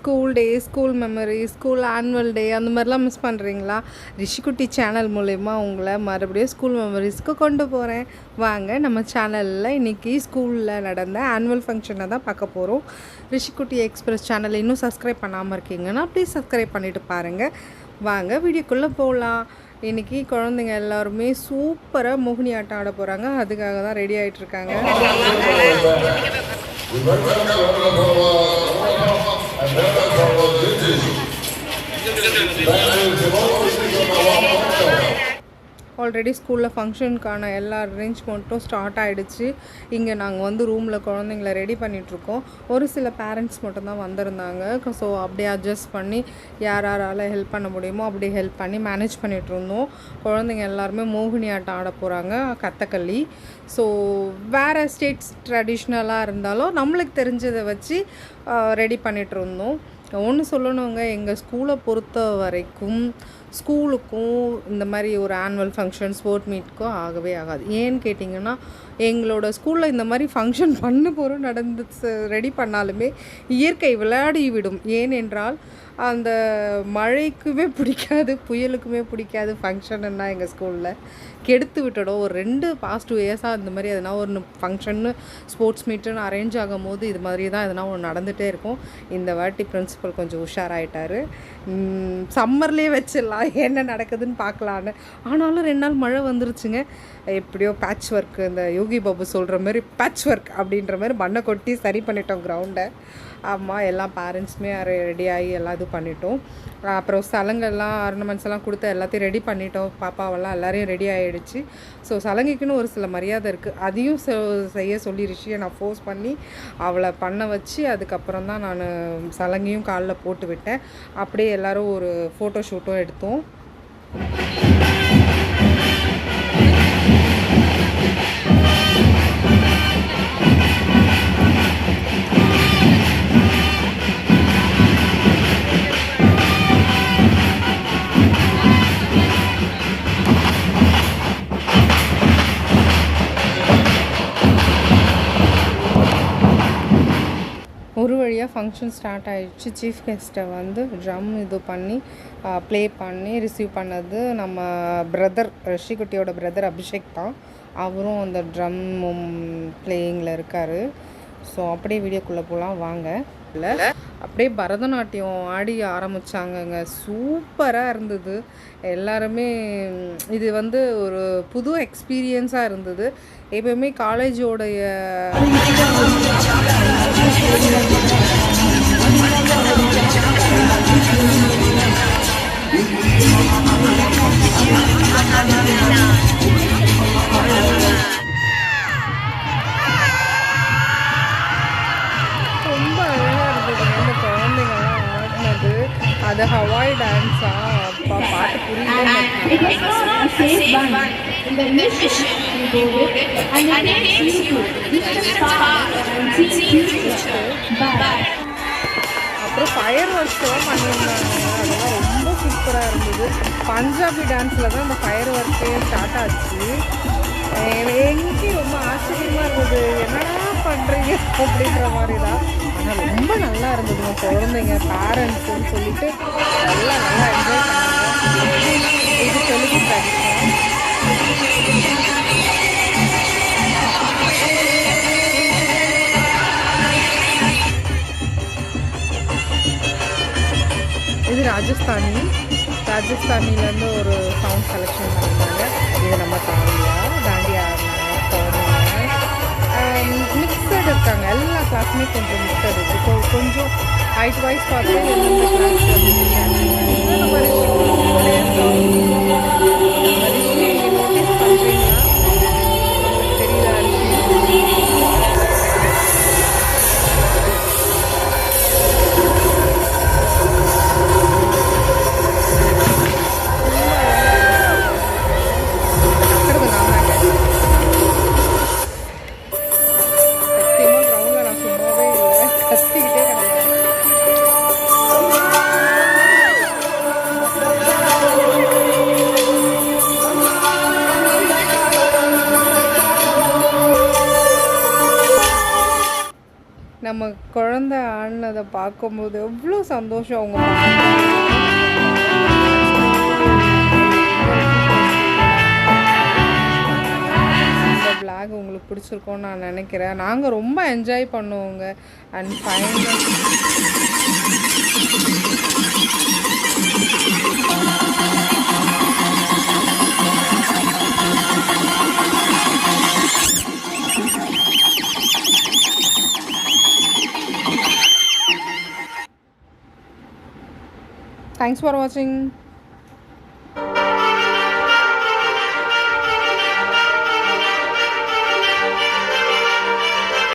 School day, school memory, school annual day அந்த மாதிரிலாம் miss பண்ணுறீங்களா? ரிஷிக்குட்டி சேனல் மூலயமா உங்களை மறுபடியும் ஸ்கூல் மெமரிஸ்க்கு கொண்டு போகிறேன். வாங்க நம்ம சேனலில் இன்றைக்கி ஸ்கூலில் நடந்த ஆனுவல் ஃபங்க்ஷனை தான் பார்க்க போகிறோம். ரிஷிக்குட்டி எக்ஸ்பிரஸ் சேனலை இன்னும் சப்ஸ்கிரைப் பண்ணாமல் இருக்கீங்கன்னா ப்ளீஸ் சப்ஸ்கிரைப் பண்ணிவிட்டு பாருங்கள். வாங்க வீடியோக்குள்ளே போகலாம். இன்றைக்கி குழந்தைங்க எல்லாருமே சூப்பராக மோகினி ஆட்டம் ஆட போகிறாங்க. அதுக்காக தான் ரெடி ஆகிட்டுருக்காங்க. ஆல்ரெடி ஸ்கூலில் ஃபங்க்ஷனுக்கான எல்லா அரேஞ்ச்மெண்ட்டும் ஸ்டார்ட் ஆகிடுச்சு. இங்கே நாங்கள் வந்து ரூமில் குழந்தைங்கள ரெடி பண்ணிகிட்ருக்கோம். ஒரு சில பேரண்ட்ஸ் மட்டும்தான் வந்திருந்தாங்க. ஸோ அப்படியே அட்ஜஸ்ட் பண்ணி யாரால் ஹெல்ப் பண்ண முடியுமோ அப்படி ஹெல்ப் பண்ணி மேனேஜ் பண்ணிகிட்ருந்தோம். குழந்தைங்க எல்லாருமே மோகினி ஆட்டம் ஆட போகிறாங்க, கதகளி. ஸோ வேறு ஸ்டேட்ஸ் ட்ரெடிஷ்னலாக இருந்தாலும் நம்மளுக்கு தெரிஞ்சதை வச்சு ரெடி பண்ணிகிட்ருந்தோம். ஒன்று சொல்லணுங்க, எங்கள் ஸ்கூலை பொறுத்த வரைக்கும் ஸ்கூலுக்கும் இந்த மாதிரி ஒரு ஆனுவல் ஃபங்க்ஷன் ஸ்போர்ட் மீட்டுக்கும் ஆகவே ஆகாது. ஏன்னு கேட்டிங்கன்னா, எங்களோட ஸ்கூலில் இந்த மாதிரி ஃபங்க்ஷன் பண்ண போகிறோம் நடந்து ரெடி பண்ணாலுமே இயற்கை விளையாடி விடும். ஏனென்றால் அந்த மழைக்குமே பிடிக்காது, புயலுக்குமே பிடிக்காது. ஃபங்க்ஷன்னா எங்கள் ஸ்கூலில் கெடுத்து விட்டுடும். ஒரு 2 பாஸ்ட் 2 இயர்ஸாக இந்த மாதிரி எதனா ஒரு ஃபங்க்ஷன்னு ஸ்போர்ட்ஸ் மீட்டுன்னு அரேஞ்ச் ஆகும் போது இது மாதிரி தான் எதனா ஒன்று நடந்துகிட்டே இருக்கும். இந்த வாட்டி பிரின்சிபல் கொஞ்சம் உஷாராயிட்டார். சம்மர்லேயே வச்சிடலாம், என்ன நடக்குதுன்னு பார்க்கலான்னு. ஆனாலும் 2 நாள் மழை வந்துருச்சுங்க. எப்படியோ பேட்ச் ஒர்க்கு, இந்த யோகி பாபு சொல்கிற மாதிரி பேட்ச் ஒர்க் அப்படின்ற மாதிரி மண்ணை கொட்டி சரி பண்ணிட்டோம் கிரவுண்டை. ஆமாம், எல்லா பேரண்ட்ஸுமே ரெடி ஆகி எல்லாம் இது பண்ணிட்டோம். அப்புறம் சலங்கெல்லாம் ஆர்னமெண்ட்ஸ் எல்லாம் கொடுத்து எல்லாத்தையும் ரெடி பண்ணிட்டோம். பாப்பாவெல்லாம் எல்லோரையும் ரெடி ஆகிடுச்சு. ஸோ சலங்கைக்குன்னு ஒரு சில மரியாதை இருக்குது, அதையும் செய்ய சொல்லி ரிஷியை நான் ஃபோர்ஸ் பண்ணி அவளை பண்ண வச்சு அதுக்கப்புறம் தான் நான் சலங்கையும் காலில் போட்டு விட்டேன். அப்படியே எல்லோரும் ஒரு ஃபோட்டோ ஷூட்டும் எடுத்தோம். ஒரு வழியாக ஃபங்க்ஷன் ஸ்டார்ட் ஆகிடுச்சு. சீஃப் கெஸ்ட்டை வந்து ட்ரம் இது பண்ணி ப்ளே பண்ணி ரிசீவ் பண்ணது நம்ம பிரதர், ரிஷிக்குட்டியோட பிரதர் அபிஷேக் தான். அவரும் அந்த ட்ரம் ப்ளேயிங்கில் இருக்கார். ஸோ அப்படியே வீடியோக்குள்ளே போகலாம் வாங்க. இல்லை அப்படியே பரதநாட்டியம் ஆடி ஆரம்பித்தாங்கங்க. சூப்பராக இருந்தது. எல்லாருமே இது வந்து ஒரு புது எக்ஸ்பீரியன்ஸாக இருந்தது. எப்போயுமே காலேஜோடைய ரொம்ப அழகாக இருந்தது. இந்த குழந்தைங்கள்லாம் ஆடினது அது ஹவாய் டான்ஸா, அப்பா பாட்டு புரியல. அப்புறம் ஃபயர் ஒர்க்ஸ்லாம் பண்ணியிருந்தாங்க. அதெல்லாம் ரொம்ப சூப்பராக இருந்தது. பஞ்சாபி டான்ஸில் தான் அந்த ஃபயர் ஒர்க்கே ஸ்டார்ட் ஆச்சு. எங்களுக்கு ரொம்ப ஆச்சரியமாக இருந்தது, என்னடா பண்ணுறீங்க அப்படின்ற மாதிரி தான். ஆனால் ரொம்ப நல்லா இருந்ததுங்க. குழந்தைங்க பேரண்ட்ஸுன்னு சொல்லிட்டு எல்லாம் நல்லா என்ஜாய் பண்ணாங்க. இது தெலுங்கு ட்ரெடிஷன். இது ராஜஸ்தானிலேருந்து ஒரு சவுண்ட் செலெக்ஷன் பண்ணியிருந்தாங்க. இது நம்ம தாண்டியா மிக்சடு இருக்காங்க. எல்லா கிளாஸுமே கொஞ்சம் மிக்சடு இருக்குது. கொஞ்சம் ஹைட் வைஸ் பார்த்து எந்தெந்த கிளாஸ் நம்ம நோட்டீஸ் பண்ணுறீங்களா? தெரியல. நம்ம குழந்தை ஆனதை பார்க்கும்போது எவ்வளோ சந்தோஷம். அவங்க இந்த vlog உங்களுக்கு பிடிச்சிருக்கோன்னு நான் நினைக்கிறேன். நாங்கள் ரொம்ப என்ஜாய் பண்ணுவோங்க. அண்ட் ஃபைனல் தேங்க்ஸ் ஃபார் வாட்சிங்.